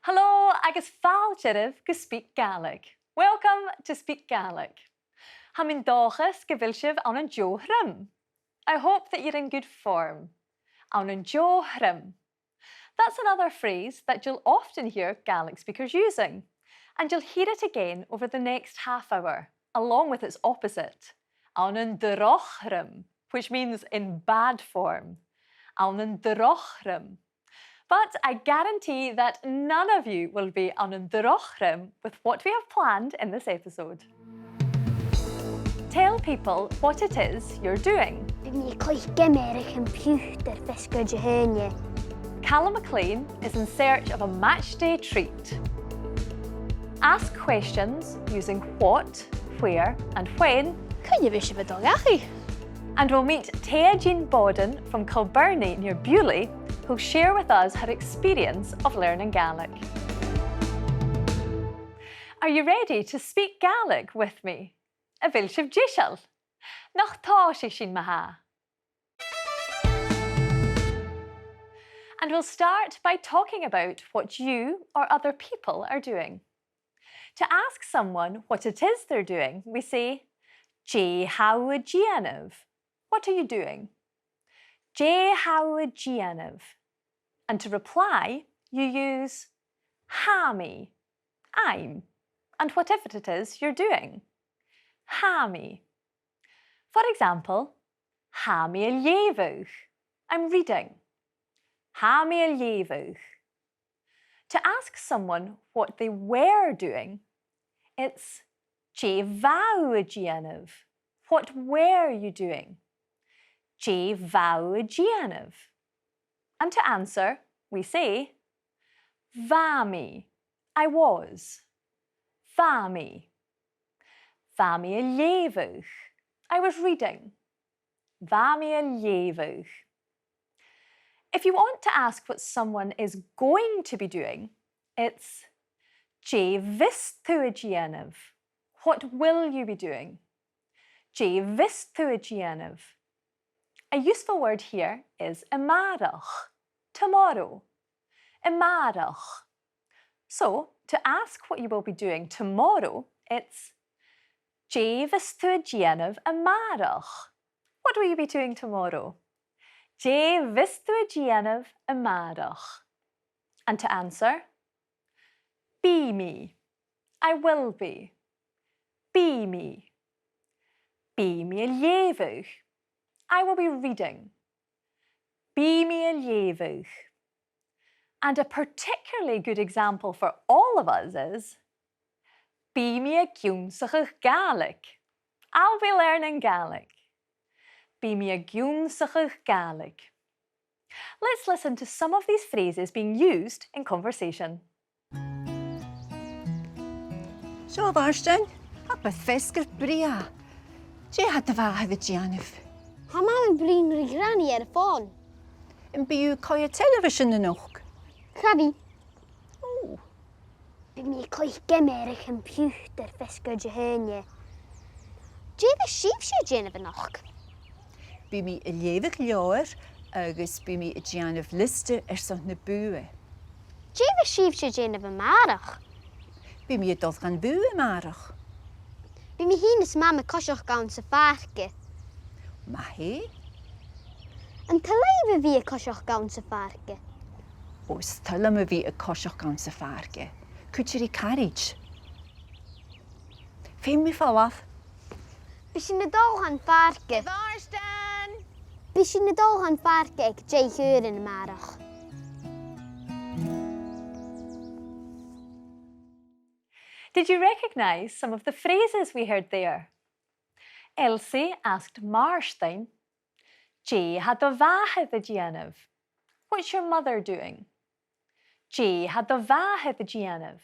Hello, agus fáilteiribh go SpeakGaelic. Welcome to SpeakGaelic. Ha min dóchas go bhfuil sibh an Jothrim. I hope that you're in good form. An Jothrim. That's another phrase that you'll often hear Gaelic speakers using, and you'll hear it again over the next half hour, along with its opposite, an drochrim, which means in bad form. An drochrim. But I guarantee that none of you will be an drochrim with what we have planned in this episode. Tell people what it is you're doing. Calum Maclean is in search of a match day treat. Ask questions using what, where and when. And we'll meet Teya-Jean Bawden from Kilmarnock near Beauly, who'll share with us her experience of learning Gaelic. Are you ready to speak Gaelic with me? A bhfuil sibh díseal. Nach tá sé sin maithe. And we'll start by talking about what you or other people are doing. To ask someone what it is they're doing, we say, Teya-Jean. What are you doing? Teya-Jean. And to reply, you use Hami, I'm, and whatever it is you're doing. Hami. For example, Mhanachainn, I'm reading. Mhanachainn. To ask someone what they were doing, it's Teya-Jean. What were you doing? Teya-Jean. And to answer, we say, Vami, I was. Vami. Mhanachainn, I was reading. Mhanachainn. If you want to ask what someone is going to be doing, it's Teya-Jean. What will you be doing? Teya-Jean. A useful word here is A Mhanachainn, tomorrow. A Mhanachainn. So, to ask what you will be doing tomorrow, it's Teya-Jean A Mhanachainn. What will you be doing tomorrow? Teya-Jean A Mhanachainn. And to answer, be me. I will be. Be me. Mhanachainn. I will be reading. Mhanachainn. And a particularly good example for all of us is neach-ionnsachaidh Gaelic. I'll be learning Gaelic. Neach-ionnsachaidh Gaelic. Let's listen to some of these phrases being used in conversation. So, Barston, hab a faisg bria. She had the Jean. Ha mam brin ri granny ar y ffôn. And be you call your television enough? Crabi. Oh. By mi coich gemer y computer fesgo jehenia. Jef y sif si jen of anoch. Be me a levig jaar, agus be me a Jean of liste son na bue. Jef y sif si jen of a marach. Be me a doth gan bue marach. By mi hyn ys mam y cosioch gawn sa farge. Mahi? Yn tylai fy fi y cosioch gawn sa farge. Os tyla me vi a koshach gan sa farge. Kuchiri carriage. Fim mi fallaf. By sy'n y dol han farge. Varstan! By sy'n y dol han farge ag jei hyr yn y marach. Did you recognise some of the phrases we heard there? Elsie asked Mhanachainn, Teya-Jean. What's your mother doing? Teya-Jean.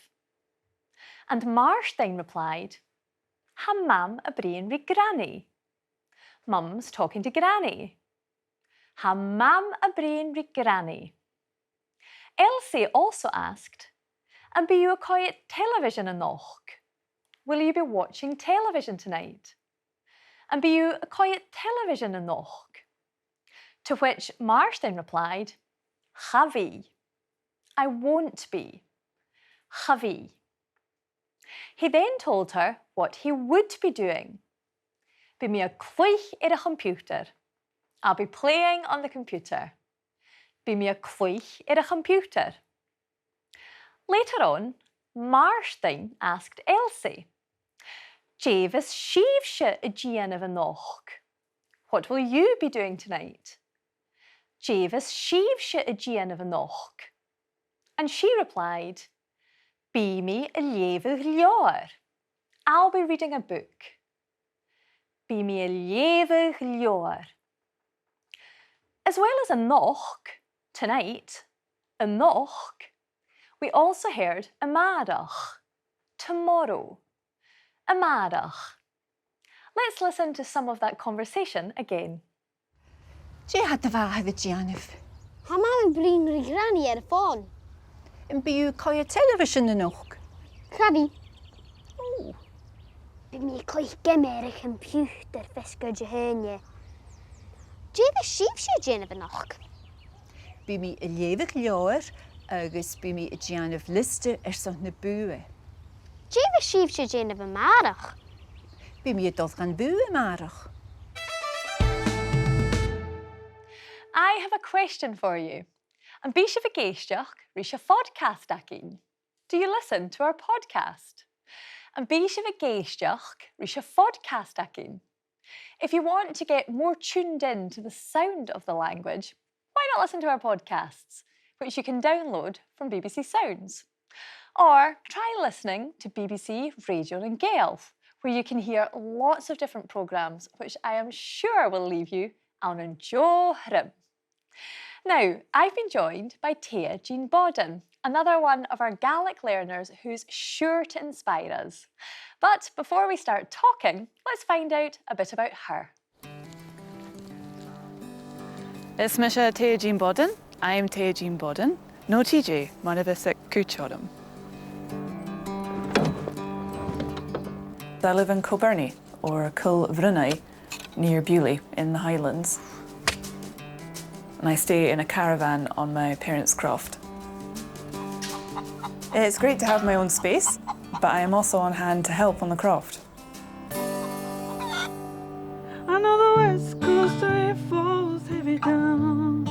And Mhanachainn replied, Ha mam a brian ri granny. Mum's talking to Granny. Ha mam a brian ri granny. Elsie also asked, And be you a quiet television anoch? Will you be watching television tonight? And be you a quiet television anoch? To which Mhanachainn replied, Chavi. I won't be. Chavi. He then told her what he would be doing. Bí mí a cloich ar a computer. I'll be playing on the computer. Bí mí a cloich ar a computer. Later on, Marstein asked Elsie, Javis sheevse a Gian of a noch. What will you be doing tonight? Javis sheevse a Gian of a noch. And she replied, Bí mí a léifh leor. I'll be reading a book. Bí mí a léifh leor. As well as a noch, tonight, a noch, we also heard a mhanachainn, tomorrow, a mhanachainn. Let's listen to some of that conversation again. Dé had the bhá the Gianif. Ha má bring ri granny ar y ffôn. And be you call your television the noch. Chavi. Bí mí cloich ar a computer faisg Gàidhlig. Javis sheevse Jane of a noch. Bí mí a léifh leor agus bí mí a Gianif liste son na bua. Javis sheevse Jane of a Mhanachainn. Bí mí a dul gan bua marach. I have a question for you. And bí se vigéisteach rí se podcast acin. Do you listen to our podcast? And bí se vigéisteach rí se podcast acin. If you want to get more tuned in to the sound of the language, why not listen to our podcasts, which you can download from BBC Sounds? Or try listening to BBC Radio and Gaelic, where you can hear lots of different programmes, which I am sure will leave you an enjoying. Now, I've been joined by Teya-Jean Bawden, another one of our Gaelic learners who's sure to inspire us. But before we start talking, let's find out a bit about her. Is me se Teya-Jean Bawden. I'm Teya-Jean Bawden. No TJ, mana bheith cúteodam. I live in Kilmarnock, or Cill Mheàrnaig, near Beauly in the Highlands. And I stay in a caravan on my parents' croft. It's great to have my own space, but I am also on hand to help on the croft. I know the west coast rain falls heavy down,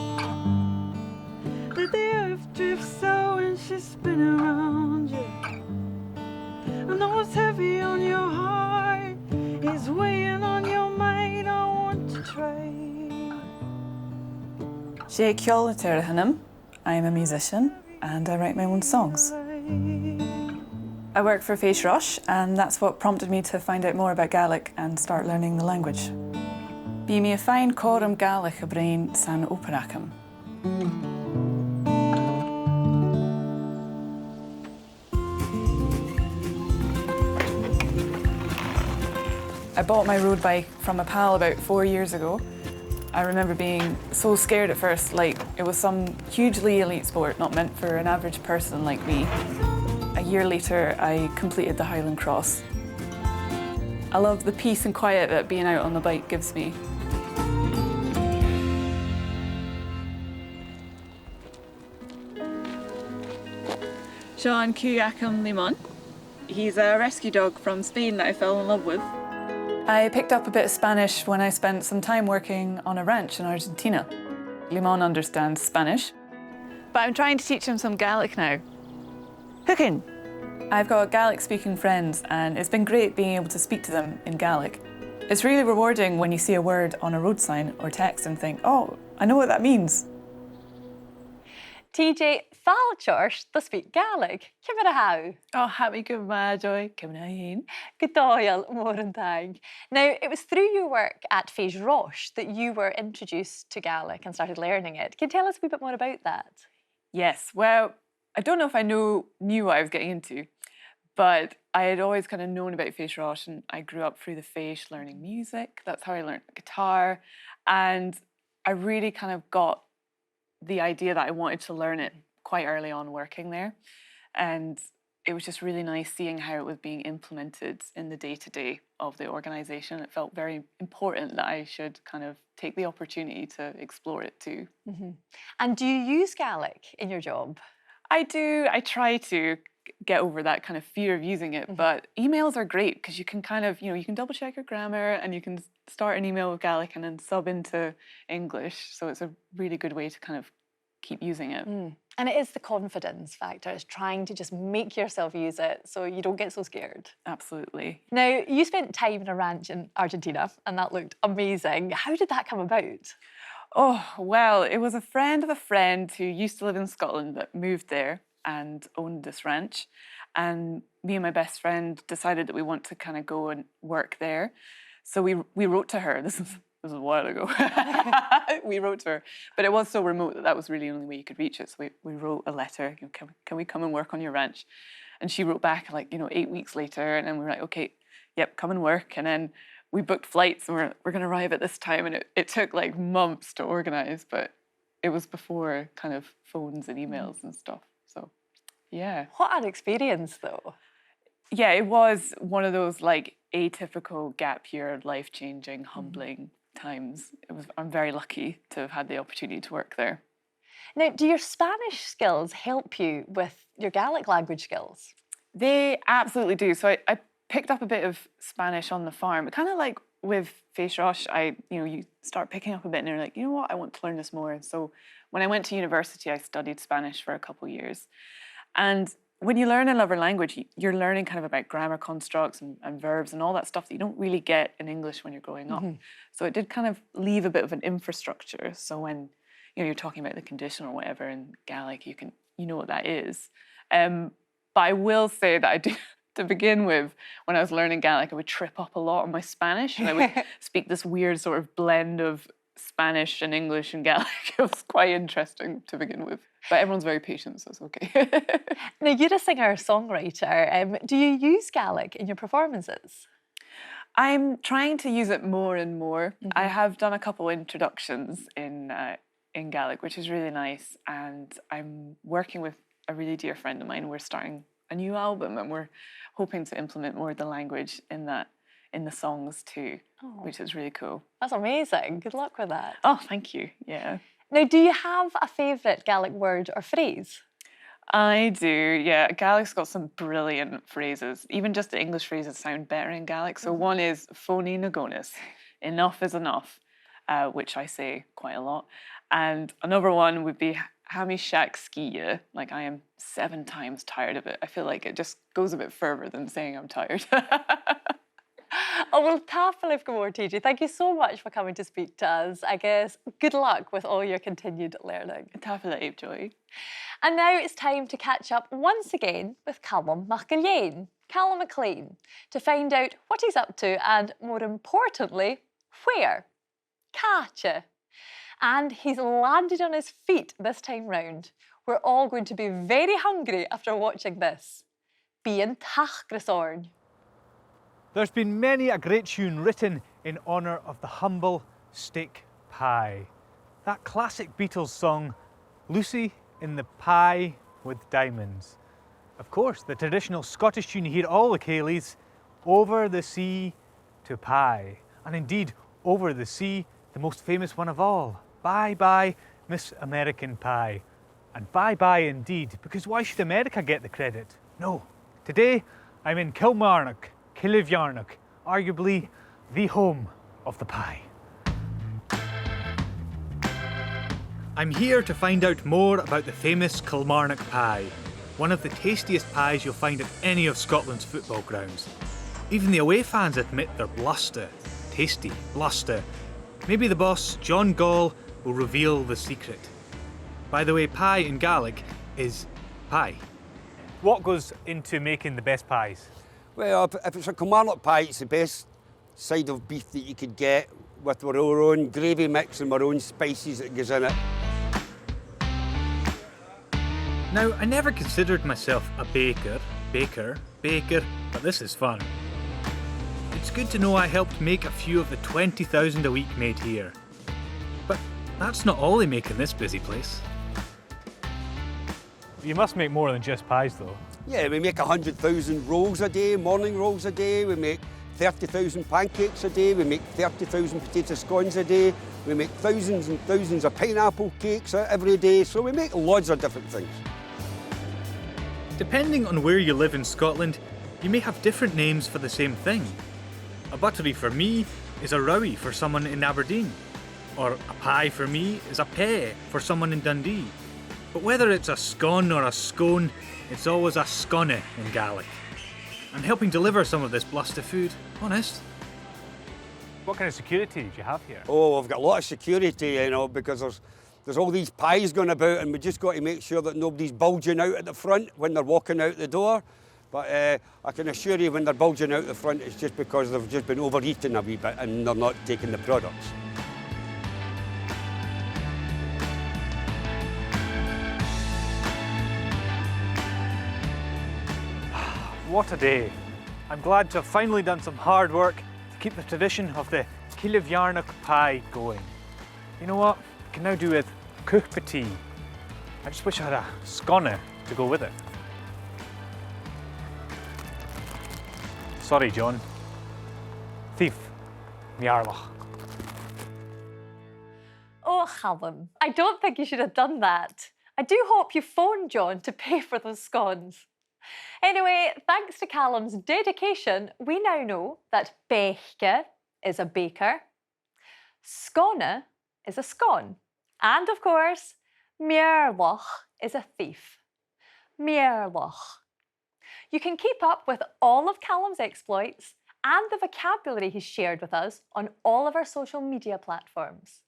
that the earth drifts out when she's spinning around you. I know what's heavy on your heart is weighing on your mind. I want to try. Cill Mheàrnaig. I am a musician and I write my own songs. I work for faisg, and that's what prompted me to find out more about Gaelic and start learning the language. Bí mí a fine Calum Gaelic a brain san A Mhanachainn. I bought my road bike from a pal about 4 years ago. I remember being so scared at first, like it was some hugely elite sport not meant for an average person like me. A year later, I completed the Highland Cross. I love the peace and quiet that being out on the bike gives me. Sean Calum Maclean. He's a rescue dog from Spain that I fell in love with. I picked up a bit of Spanish when I spent some time working on a ranch in Argentina. Limon understands Spanish, but I'm trying to teach him some Gaelic now. Hookin'. I've got Gaelic-speaking friends, and it's been great being able to speak to them in Gaelic. It's really rewarding when you see a word on a road sign or text and think, oh, I know what that means. TJ, fáilteoirt do speak Gaelic. Cill Oh, happy good mad, Joy. Ceumannan. Mheàrnaig. Now, it was through your work at faisg that you were introduced to Gaelic and started learning it. Can you tell us a wee bit more about that? Yes, well, I don't know if I knew what I was getting into, but I had always kind of known about faisg, and I grew up through the faisg learning music. That's how I learned guitar, and I really kind of got the idea that I wanted to learn it quite early on working there. And it was just really nice seeing how it was being implemented in the day-to-day of the organisation. It felt very important that I should kind of take the opportunity to explore it too. And do you use Gaelic in your job? I do, I try to. get over that kind of fear of using it. But emails are great because you can kind of, you can double check your grammar and you can start an email with Gaelic and then sub into English. So it's a really good way to kind of keep using it. And it is the confidence factor. It's trying to just make yourself use it so you don't get so scared. Absolutely. Now, you spent time in a ranch in Argentina and that looked amazing. How did that come about? Oh, well, it was a friend of a friend who used to live in Scotland that moved there and owned this ranch. And me and my best friend decided that we want to kind of go and work there. So we wrote to her. This is a while ago. We wrote to her, but it was so remote that was really the only way you could reach it. So we wrote a letter, can we come and work on your ranch? And she wrote back 8 weeks later, and then we were like, okay, yep, come and work. And then we booked flights and we're going to arrive at this time. And it took like months to organize, but it was before kind of phones and emails and stuff. So, yeah. What an experience though. Yeah, it was one of those like atypical gap year, life-changing, humbling times. I'm very lucky to have had the opportunity to work there. Now, do your Spanish skills help you with your Gaelic language skills? They absolutely do. So I picked up a bit of Spanish on the farm. Kind of like with faisg, you start picking up a bit and you're like, you know what, I want to learn this more. So when I went to university, I studied Spanish for a couple of years. And when you learn another language, you're learning kind of about grammar constructs and verbs and all that stuff that you don't really get in English when you're growing up. So it did kind of leave a bit of an infrastructure. So when you're talking about the condition or whatever in Gaelic, you know what that is. But I will say that I do, to begin with, when I was learning Gaelic, I would trip up a lot on my Spanish and I would speak this weird sort of blend of Spanish and English and Gaelic. It was quite interesting to begin with. But everyone's very patient, so it's okay. Now, you're a singer-songwriter. Do you use Gaelic in your performances? I'm trying to use it more and more. I have done a couple introductions in Gaelic, which is really nice. And I'm working with a really dear friend of mine. We're starting a new album and we're hoping to implement more of the language in the songs too, which is really cool. That's amazing. Good luck with that. Oh, thank you. Yeah. Now, do you have a favourite Gaelic word or phrase? I do, yeah. Gaelic's got some brilliant phrases. Even just the English phrases sound better in Gaelic. So one is fóní na gcónas, enough is enough, which I say quite a lot. And another one would be A Mhanachainn, like I am 7 times tired of it. I feel like it just goes a bit further than saying I'm tired. Oh, well, tafilif go mór, Teya. Thank you so much for coming to speak to us. I guess good luck with all your continued learning. Tafilif, Joy. And now it's time to catch up once again with Calum MacIlleathain, Calum Maclean, to find out what he's up to and, more importantly, where. Catcha. And he's landed on his feet this time round. We're all going to be very hungry after watching this. Bíonn tachgrasorn. There's been many a great tune written in honour of the humble steak pie. That classic Beatles song, Lucy in the Pie with Diamonds. Of course, the traditional Scottish tune you hear all the Ceilidhs, Over the Sea to Pie. And indeed, over the sea, the most famous one of all, Bye Bye Miss American Pie. And bye bye indeed, because why should America get the credit? No. Today, I'm in Kilmarnock, Cill Mheàrnaig, arguably the home of the pie. I'm here to find out more about the famous Kilmarnock pie, one of the tastiest pies you'll find at any of Scotland's football grounds. Even the away fans admit they're bluster, tasty bluster. Maybe the boss, John Gall, will reveal the secret. By the way, pie in Gaelic is pie. What goes into making the best pies? Well, if it's a Kilmarnock pie, it's the best side of beef that you could get with our own gravy mix and our own spices that goes in it. Now, I never considered myself a baker, but this is fun. It's good to know I helped make a few of the 20,000 a week made here. But that's not all they make in this busy place. You must make more than just pies, though. Yeah, we make 100,000 rolls a day, morning rolls a day. We make 30,000 pancakes a day. We make 30,000 potato scones a day. We make thousands and thousands of pineapple cakes every day. So we make loads of different things. Depending on where you live in Scotland, you may have different names for the same thing. A buttery for me is a rowie for someone in Aberdeen, or a pie for me is a paidh for someone in Dundee. But whether it's a scone or a scone, it's always a sconne in Gaelic. I'm helping deliver some of this bluster food, honest. What kind of security did you have here? Oh, we've got a lot of security, you know, because there's all these pies going about, and we just got to make sure that nobody's bulging out at the front when they're walking out the door. But I can assure you, when they're bulging out the front, it's just because they've just been overeating a wee bit and they're not taking the products. What a day. I'm glad to have finally done some hard work to keep the tradition of the Cill Mheàrnaig pie going. You know what? I can now do with cooked paidh. I just wish I had a scone to go with it. Sorry, John. Thief. Mheàrnaig. Oh, Calum, I don't think you should have done that. I do hope you phoned John to pay for those scones. Anyway, thanks to Calum's dedication, we now know that paidh is a baker, scone is a scone, and of course, Mheàrnaig is a thief. Mheàrnaig. You can keep up with all of Calum's exploits and the vocabulary he's shared with us on all of our social media platforms.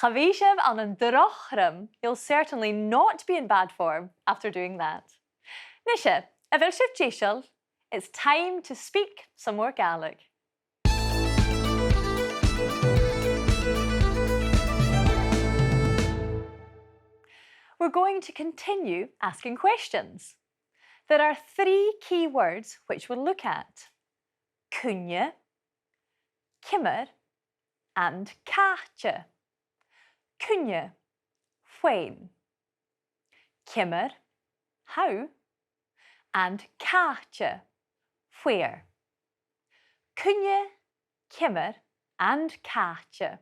Chavishev an an drochrim, you'll certainly not be in bad form after doing that. Nisha, Avilshiv Jeshel, it's time to speak some more Gaelic. We're going to continue asking questions. There are 3 key words which we'll look at: cúine, cimar, and cáte. Cúine, when. Cimar, how. And cáte, where. Cúine, cimar, and cáte.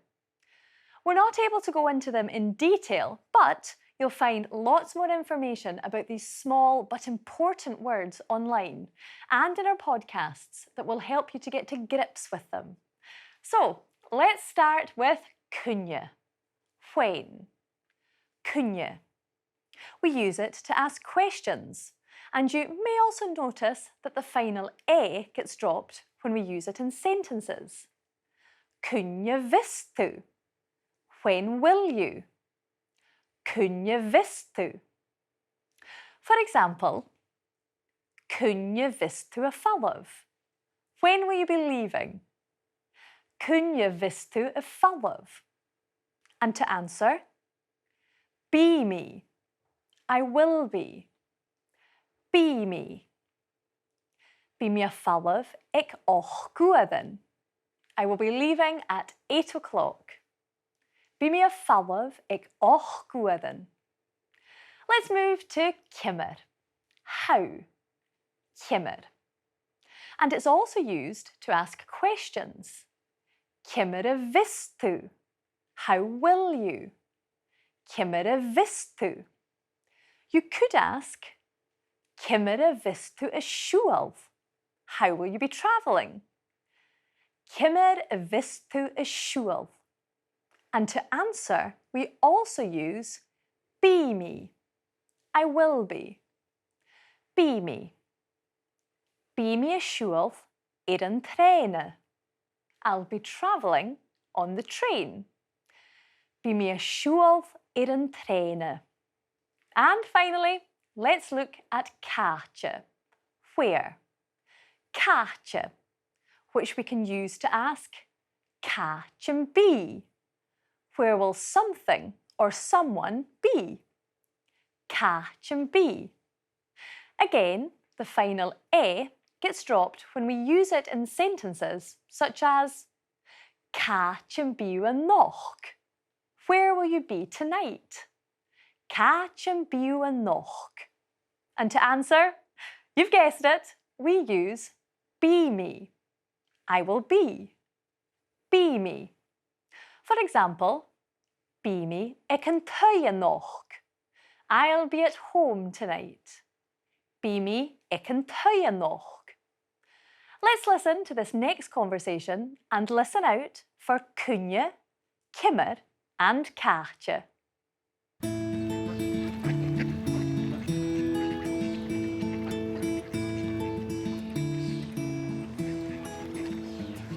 We're not able to go into them in detail, but you'll find lots more information about these small but important words online and in our podcasts that will help you to get to grips with them. So let's start with cúine, when. Cúine. We use it to ask questions, and you may also notice that the final "e" gets dropped when we use it in sentences. Cúine vistu? When will you? Cúine vistu? For example, cúine vistu a fallabh? When will you be leaving? Cúine vistu a fallabh? And to answer, be me. I will be. Be me. Be me a fallabh ag 8 guaidhin. I will be leaving at 8 o'clock. Be me a fallabh ag 8 guaidhin. Let's move to cimar. How? Cimar. And it's also used to ask questions. Cimar a vistu? How will you? Cimar a vistu? You could ask, cimar a vistu a siúlh? How will you be travelling? Cimar a vistu a siúlh? And to answer, we also use be me. I will be. Be me. Be me a siúlh ar an tréine. I'll be travelling on the train. Be me a siúlh ar an tréine. And finally, let's look at cáte, where. Cáte, which we can use to ask, cáte be? Where will something or someone be? Cáte be? Again, the final "e" gets dropped when we use it in sentences such as cáte biúanach? Where will you be tonight? Cáte biúanach? And to answer, you've guessed it, we use be me. I will be. Be me. For example, be me ag an Teya-Jean. I'll be at home tonight. Bimi ag an Teya-Jean. Let's listen to this next conversation and listen out for Coinnichidh, Cimar and Caite.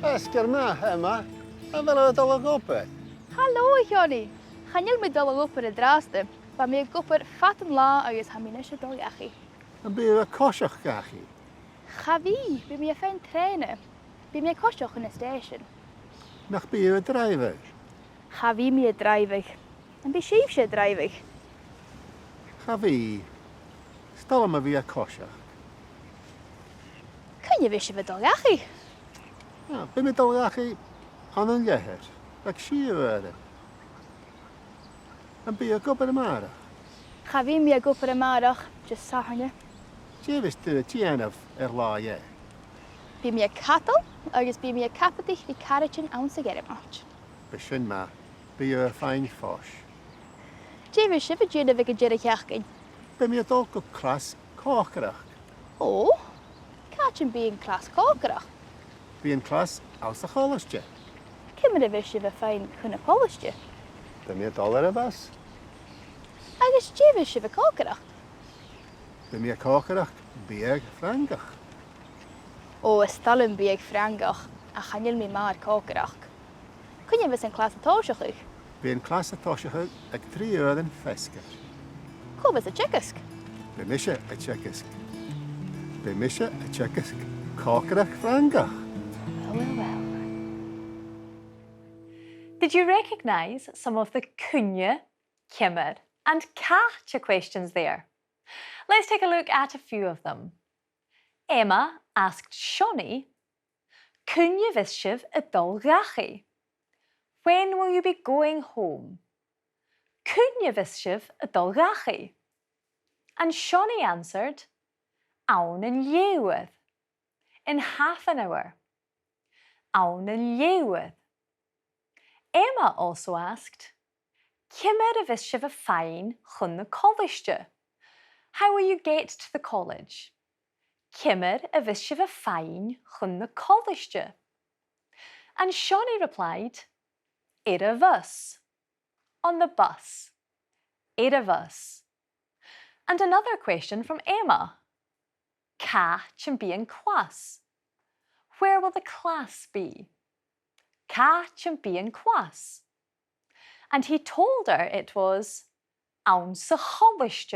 Oscar ma, Emma. En wel uit alle goppen. Hallo, Johnny. Gaan jullie met alle goppen de draaste? Waar meer goppen vatten la agus haminische dolgachi. En ben je koshach gachi? Gavi, ben je fijn trainen. Ben je koshach in de station. Nog ben je drijven? Gavi me drijvig. En ben je drijvig. Gavi. Stel me via koshach. Kun je wisten wat dolgachi? Ja, ben je dolgachi aan een leher. Dat sireadh. En ben je goppen de mara? Gavi me goppen de maandag, just saharne. Je wist de tionndadh laie. Ben je cattle, agus ben je capitich die Gàidhlig tionndadh. Beshin ma. Ben je fijn fosh. Je wist je wat jullie willen jere jachken. Ben je ook op klas kokerach. Oh, Katjen ben klas kokerach. Ben je klas aus de college. Kim de wist je wat fijn kunnen polistje. Ben je dollar was? Agus je wist je wat kokerach. Ben je kokerach? Bieg frangach. O, stallen ben ik frangach. En gaan jullie maar kokerach. Kun je eens een klas toosje? Ben je klas toosje ik 3 uur faisg. Kom eens een checkisk. Ben je een checkisk. Ben je een checkisk. Kokerach frangach. Well. Did you recognise some of the Coinnichidh, Cimar and Caite questions there? Let's take a look at a few of them. Emma asked Shonny, Coinnichidh vishiv a dolgachi? When will you be going home? Coinnichidh vishiv a dolgachi? And Shonny answered, Awn yn liwedd. In half an hour. Awn yn liwedd. Emma also asked, Cimar a vishiv a fain chun na college? How will you get to the college? Cimar a vishiv a fain chun na college? And Shonny replied, Ir a bus. On the bus. Ir a bus. And another question from Emma. Caite and be in class. Where will the class be? Caite and be in class. And he told her it was Awn sa college.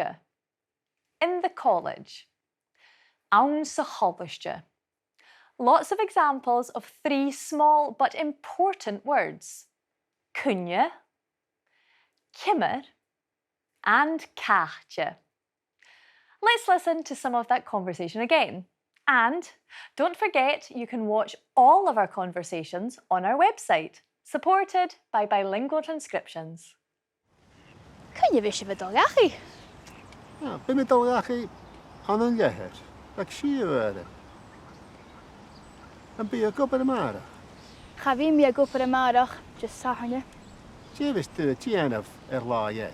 In the college. Awn sa college. Lots of examples of 3 small but important words. Coinnichidh, Cimar and Caite. Let's listen to some of that conversation again. And don't forget, you can watch all of our conversations on our website, supported by bilingual transcriptions. Kun je wisten wat dolgachi? Ja, ben je dolgachi aan een leher. Dat sireadh. En ben je goppen de mara? Gavi me goppen de maandag, just saharne. Je wist de tionndadh laie.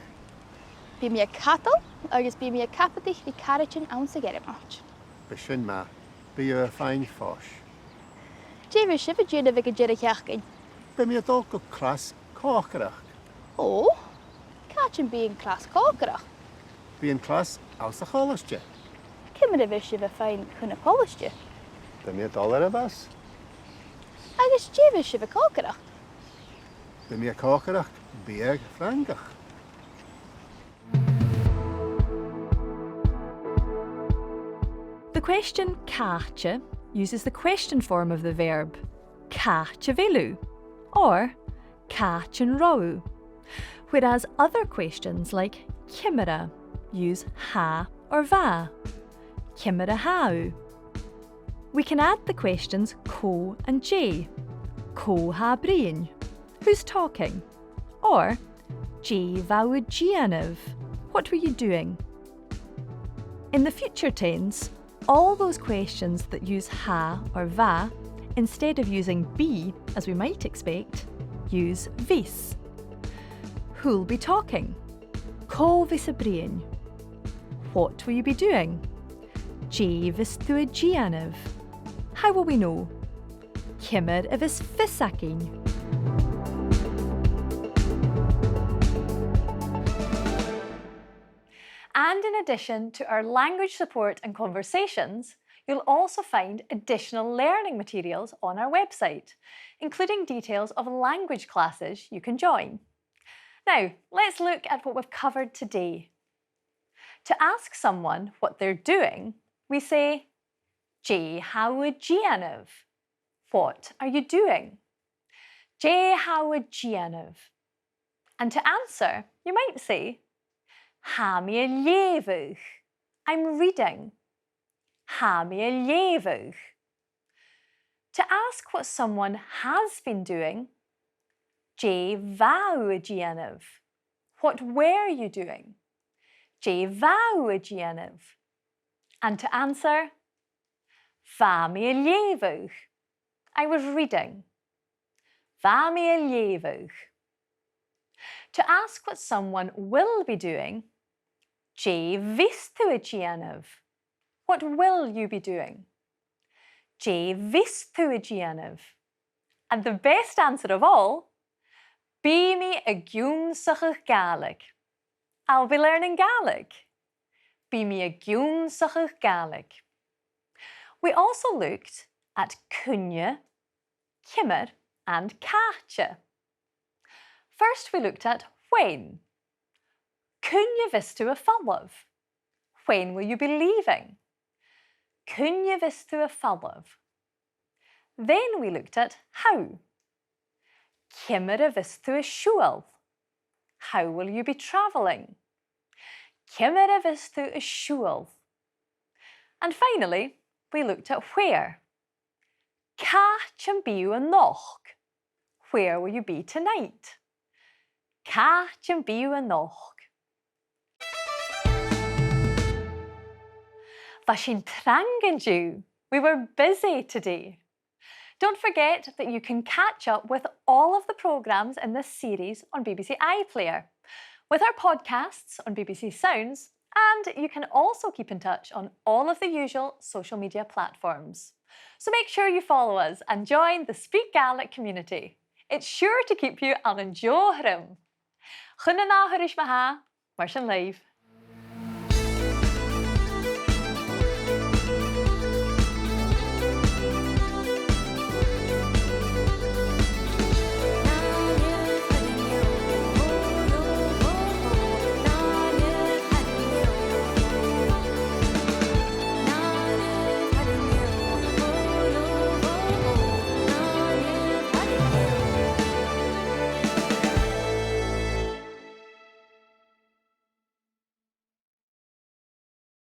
Ben je cattle, agus ben je capitich die Gàidhlig tionndadh. Beshin ma. Ben je fijn fosh. Je wist je wat jullie willen jere jachken. Ben je ook op klas kokerach. Oh, Katjen ben klas kokerach. Ben je klas aus de college. Kim de wist je wat fijn kunnen polistje. Ben je dollar was? Agus je wist je wat kokerach. Ben je kokerach? Bieg frangach. The question Caite uses the question form of the verb Caite velu or Caite yn rau, whereas other questions like Cimara use ha or va, Cimara hau. We can add the questions co and j, co ha brian, who's talking, or j vawyd gianav, what were you doing? In the future tense, all those questions that use ha or va, instead of using be, as we might expect, use vis. Who'll be talking? Co vis a brian. What will you be doing? J vis tu a Gianav. How will we know? Kimmer of his Mhanachainn. And in addition to our language support and conversations, you'll also find additional learning materials on our website, including details of language classes you can join. Now, let's look at what we've covered today. To ask someone what they're doing, we say, J how a Gianav. What are you doing? J how a Gianav. And to answer, you might say, Ha mhanachainn. I'm reading. Ha mhanachainn. To ask what someone has been doing, J bhau a Gianav. What were you doing? J bhau a Gianav. And to answer, Fa mhanachainn. I was reading. Fa mhanachainn. To ask what someone will be doing, J vis tu a Gianav. What will you be doing? J vis tu a Gianav. And the best answer of all, Bí mi a tionndadh Gaelic. I'll be learning Gaelic. Bí mi a tionndadh Gaelic. We also looked at Coinnichidh, Kimmer and Catcha. First we looked at when. Coinnichidh vis tu a fallabh. When will you be leaving? Coinnichidh vis tu a fallabh. Then we looked at how. Kimmer vis tu a siúil. How will you be travelling? Kimmer vis tu a siúil. And finally, we looked at where. Teya-Jean. Where will you be tonight? Teya-Jean. Vashin trangenju. We were busy today. Don't forget that you can catch up with all of the programmes in this series on BBC iPlayer, with our podcasts on BBC Sounds, and you can also keep in touch on all of the usual social media platforms. So make sure you follow us and join the Speak Gaelic community. It's sure to keep you an an Joy. Chun an áthairis maithe, mar sin léamh.